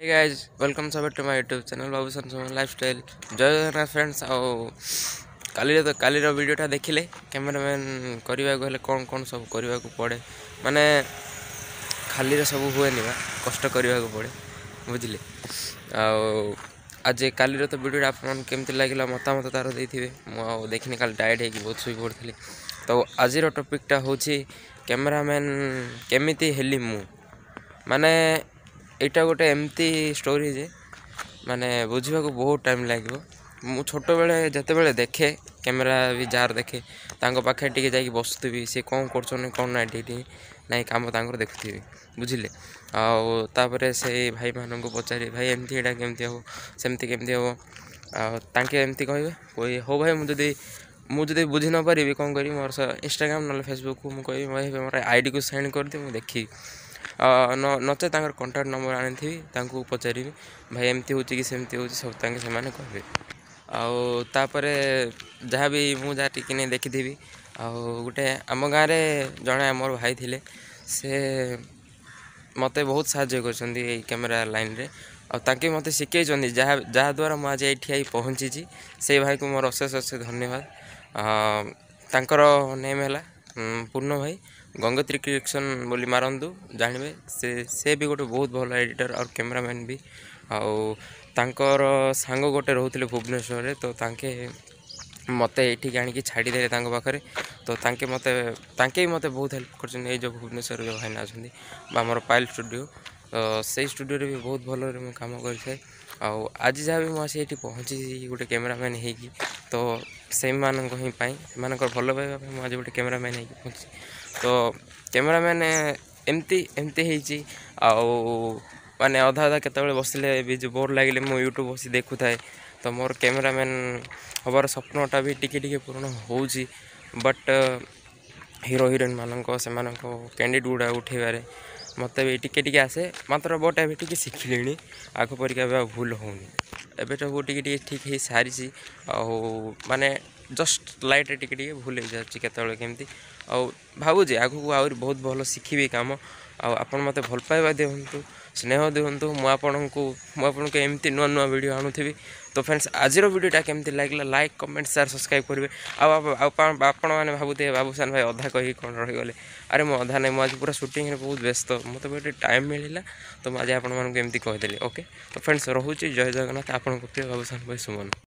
Hey guys, welcome to my YouTube channel बाबूसन Suman lifestyle Jai Jagannath friends. कालीर वीडियोटा देखिले cameraman करने को कौन कौन सब करने को पड़े माने खाली सब हुए बा कष्ट करने को पड़े बुझिले। आज कालीर तो वीडियो आपन केमती लगे मतामत तार देथिबे मु देखिनी काल टायर्ड है कि बहुत सुई पड़थली। तो आज टॉपिकटा होची कैमरामैन केमिति हेली मु माने एटा गोटे एमती स्टोरी जे माने बुझा को बहुत टाइम लगे। मु छोट बेले जिते बड़े देखे कैमेरा भी जार देखे पाखे टी जा बसुवी सी कौन कर कौन ना ना कम देखुथी बुझिले। आउे से भाई मान को पचारि भाई एमती एटा केमती हम सेमती केमती हम तांके एमती कहे हो भाई मुझे बुझी न पारि कौन करी मोर इंस्टाग्राम ना फेसबुक को मुझे भाई मोर आईडी को सेंड कर दे मुझे देखी नचे कंटाक्ट नंबर आनी पचारि भाई एमती हो कि सेमती हो सब से कहे। आउे जहाँ भी मुझे टी नहीं देखी थी गोटे आम गाँव जड़े आमर भाई थे से मत बहुत साहय कर कैमेरा लाइन रे आके मत शिखे जहाँद्वारा मुझे ये पहुँची से भाई को मोर अशेष अशेष धन्यवाद। तांकर नेम है पूर्ण भाई गंगोत्री क्रिएशन बोली मारंतु जानवे से भी गोटे बहुत भल एडिटर और कैमरामैन भी आउर सांग गोटे रोते भुवनेश्वर तो तांके मत ये आनिक छाड़ीदे पाखे तो तांके मत बहुत हेल्प कर जो भुवनेश्वर जो भाईना अच्छा आमर पायल स्टूडियो तो से स्टूडियो भी बहुत भल कम कर आज जहाँ भी मुझे ये पहुँची गोटे कैमरामैन हो तो से ही भल पाइबा मुझे गोटे कैमरामैन हो पहुँची तो कैमरामैन एमती एमती माने अधा अधा केत बसले भी जो बोर लगे मु यूट्यूब बस देखु थाए तो मोर कैमरामैन हबार स्वप्नटा भी टिके पूर्ण हो बट हीरो हिरोइन मानक से कैंडिडेट गुड़ा उठेबारे मत भी टिके आसे मात्र बट ए टे शिखिली आग परिका भूल होनी एबे तो टे ठीक है सारी माने जस्ट लाइट टिके भूल हो जाए केमती भावुँ आगू आहरी बहुत भल शिखी कम आपण मत भल पाइबा दिंतु स्नेह दिंतु मुझे एमती नुआ नुआ वीडियो आणुथी। तो फ्रेंड्स आज वीडियोटा केमती लगे लाइक कमेंट शेयर सब्सक्राइब करेंगे। आपण मैंने भावुए बाबूसान भाई अधा कही कौन रहीगले अरे मु अधा नहीं मुझे पूरा शूटिंग बहुत व्यस्त मत भी टाइम मिलला तो मुझे आपमती कहीदेली ओके। तो फ्रेंड्स रोचे जय जगन्नाथ आपण प्रिय बाबूसान भाई सुमन।